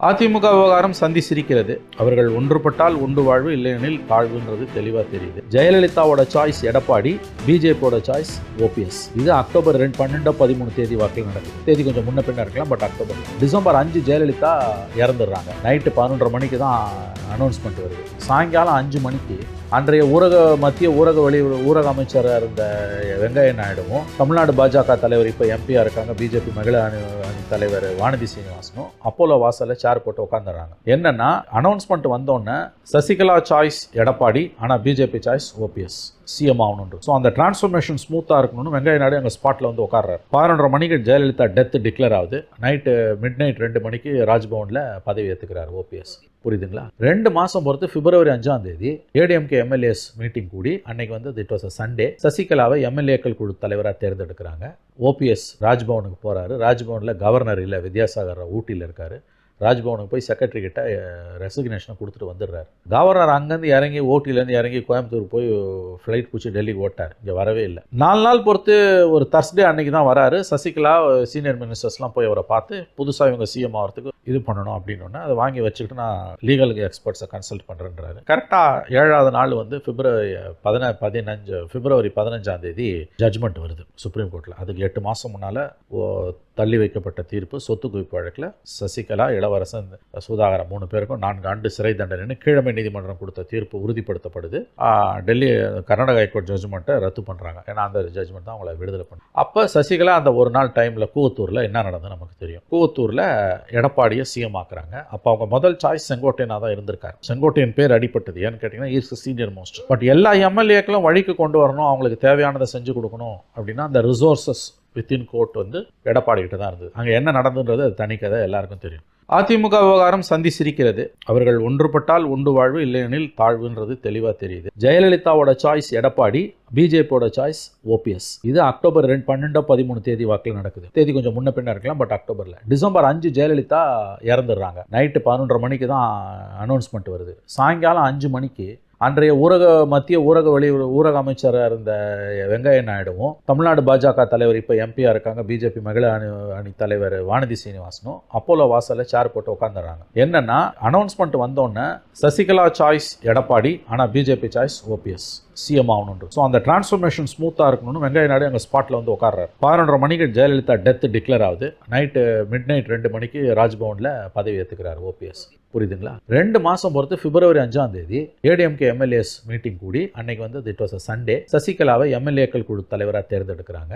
அதிமுக விவகாரம் சந்தி சிரிக்கிறது. அவர்கள் ஒன்றுபட்டால் உண்டு வாழ்வு, இல்லையெனில் தாழ்வுன்றது தெளிவா தெரியுது. ஜெயலலிதாவோட சாய்ஸ் எடப்பாடி, பிஜேபியோட சாய்ஸ் ஓபிஎஸ். இது அக்டோபர் 12-13 தேதி வாக்கில் நடக்குது. தேதி கொஞ்சம் முன்ன பின்ன இருக்கலாம், பட் அக்டோபர். டிசம்பர் 5 ஜெயலலிதா இறந்துடுறாங்க. நைட்டு 11:30 மணிக்கு தான் அனௌன்ஸ்மெண்ட் வருது. சாயங்காலம் 5 மணிக்கு அன்றைய மத்திய ஊரக அமைச்சராக இருந்த வெங்கைய நாயுடுவும், தமிழ்நாடு பாஜக தலைவர் இப்போ எம்பியா இருக்காங்க, பிஜேபி மகளிர் அணி தலைவர் வானதி சீனிவாசனும் அப்போலோ வாசல்ல சேர் போட்டு உட்காந்துறாங்க. என்னன்னா, அனௌன்ஸ்மெண்ட் வந்தோடனே சசிகலா சாய்ஸ் எடப்பாடி, ஆனால் பிஜேபி சாய்ஸ் ஓபிஎஸ் சிஎம் ஆகணும். ஸோ அந்த டிரான்ஸ்ஃபர்மேஷன் ஸ்மூத்தாக இருக்கணும்னு வெங்கைய நாயுடு எங்கள் ஸ்பாட்டில் வந்து உட்கார்றாரு. 11:30 மணிக்கு ஜெயலலிதா டெத் டிக்ளேர் ஆகுது. மிட் நைட் 2 மணிக்கு ராஜ்பவனில் பதவி ஏற்றுக்கிறார் ஓபிஎஸ். புரியுதுங்களா? 2 மாதம் பொறுத்து பிப்ரவரி 5ஆம் தேதி ஏடிஎம்கே எம்எல்ஏஸ் மீட்டிங் கூடி, அன்னைக்கு வந்து இட் வாஸ் அ சண்டே, சசிகலாவை எம்எல்ஏக்கள் குழு தலைவராக தேர்ந்தெடுக்கிறாங்க. ஓபிஎஸ் ராஜ்பவனுக்கு போகிறாரு. ராஜ்பவனில் கவர்னர் இல்லை, வித்யாசாகர் ஊட்டியில் இருக்கார். ராஜ்பவனுக்கு போய் செக்ரட்டரி கிட்ட ரெசிக்னேஷனை கொடுத்துட்டு வந்துடுறாரு. கவர்னர் அங்கேருந்து இறங்கி, ஓட்டிலேருந்து இறங்கி கோயம்புத்தூர் போய் ஃப்ளைட் பிடிச்சி டெல்லிக்கு ஓட்டார். இங்கே வரவே இல்லை. 4 நாள் பொறுத்து ஒரு தர்ஸ்டே அன்னைக்கு தான் வராரு. சசிகலா சீனியர் மினிஸ்டர்ஸ்லாம் போய் அவரை பார்த்து புதுசாக இவங்க சிஎம் ஆகிறதுக்கு இது பண்ணணும் அப்படின்னு அதை வாங்கி வச்சுக்கிட்டு நான் லீகல் எக்ஸ்பர்ட்ஸை கன்சல்ட் பண்ணுறேன்றாரு. கரெக்டாக 7ஆவது நாள் வந்து பிப்ரவரி 15ஆம் தேதி ஜட்ஜ்மெண்ட் வருது சுப்ரீம் கோர்ட்டில். அதுக்கு 8 மாதம் முன்னால் தள்ளி வைக்கப்பட்ட தீர்ப்பு சொத்து குவிப்பு வழக்கில் சசிகலா, இளவரசன், சுதாகரன் 3 பேருக்கும் 4 ஆண்டு சிறை தண்டனை கீழமை நீதிமன்றம் கொடுத்த தீர்ப்பு உறுதிப்படுத்தப்படுது. டெல்லி கர்நாடக ஹைகோர்ட் ஜட்ஜ்மெண்ட்டை ரத்து பண்ணுறாங்க. ஏன்னா அந்த ஜட்ஜ்மெண்ட் தான் அவங்களை விடுதலை பண்ணு. அப்போ சசிகலா அந்த ஒரு நாள் டைமில் கூவத்தூரில் என்ன நடந்தது நமக்கு தெரியும். கூவத்தூரில் எடப்பாடியை சிஎம் ஆக்குறாங்க. அப்போ அவங்க முதல் சாய்ஸ் செங்கோட்டையனாக தான் இருந்திருக்காரு. செங்கோட்டையன் பேர் அடிப்பட்டது. ஏன்னு கேட்டிங்கன்னா, இஸ் சீனியர் மோஸ்ட். பட் எல்லா எம்எல்ஏக்களும் வழிக்கு கொண்டு வரணும், அவங்களுக்கு தேவையானதை செஞ்சு கொடுக்கணும் அப்படின்னா அந்த ரிசோர்ஸஸ் வித்தின் கோர்ட் வந்து எடப்பாடி கிட்ட தான் இருந்தது. அங்கே என்ன நடந்துன்றது அது தனி கதை, எல்லாருக்கும் தெரியும். அதிமுக விவகாரம் சந்தி சிரிக்கிறது. அவர்கள் ஒன்றுபட்டால் உண்டு வாழ்வு, இல்லையெனில் தாழ்வுன்றது தெளிவாக தெரியுது. ஜெயலலிதாவோட சாய்ஸ் எடப்பாடி, பிஜேபியோட சாய்ஸ் ஓபிஎஸ். இது அக்டோபர் 12-13 தேதி வாக்கில் நடக்குது. தேதி கொஞ்சம் முன்ன பின்ன இருக்கலாம், பட் அக்டோபரில். டிசம்பர் 5 ஜெயலலிதா இறந்துடுறாங்க. நைட்டு 11:30 மணிக்கு தான் அனௌன்ஸ்மெண்ட் வருது. சாயங்காலம் 5 மணிக்கு அன்றைய மத்திய ஊரக அமைச்சராக இருந்த வெங்கைய நாயுடுவும், தமிழ்நாடு பாஜக தலைவர் இப்போ எம்பியா இருக்காங்க, பிஜேபி மகளிர் அணி தலைவர் வானதி சீனிவாசனும் அப்போலோ வாசல்ல சேர் போட்டு உட்காந்துறாங்க. என்னன்னா, அனௌன்ஸ்மெண்ட் வந்தோடனே சசிகலா சாய்ஸ் எடப்பாடி, ஆனால் பிஜேபி சாய்ஸ் ஓபிஎஸ் சிஎம் ஆகணும். ஸோ அந்த டிரான்ஸ்ஃபர்மேஷன் ஸ்மூத்தாக இருக்கணும்னு வெங்கைய நாயுடு எங்கள் ஸ்பாட்டில் வந்து உட்கார்றாரு. 11:30 மணிக்கு ஜெயலலிதா டெத் டிக்ளேர் ஆகுது. மிட் நைட் 2 மணிக்கு ராஜ்பவனில் பதவி ஏற்றுக்கிறார் ஓபிஎஸ். புரியுதுங்களா? 2 மாதம் பொறுத்து பிப்ரவரி 5ஆம் தேதி ஏடிஎம்கே எம்எல்ஏஸ் மீட்டிங் கூடி, அன்னைக்கு வந்து இட் வாஸ் அ சண்டே, சசிகலாவை எம்எல்ஏக்கள் குழு தலைவராக தேர்ந்தெடுக்கிறாங்க.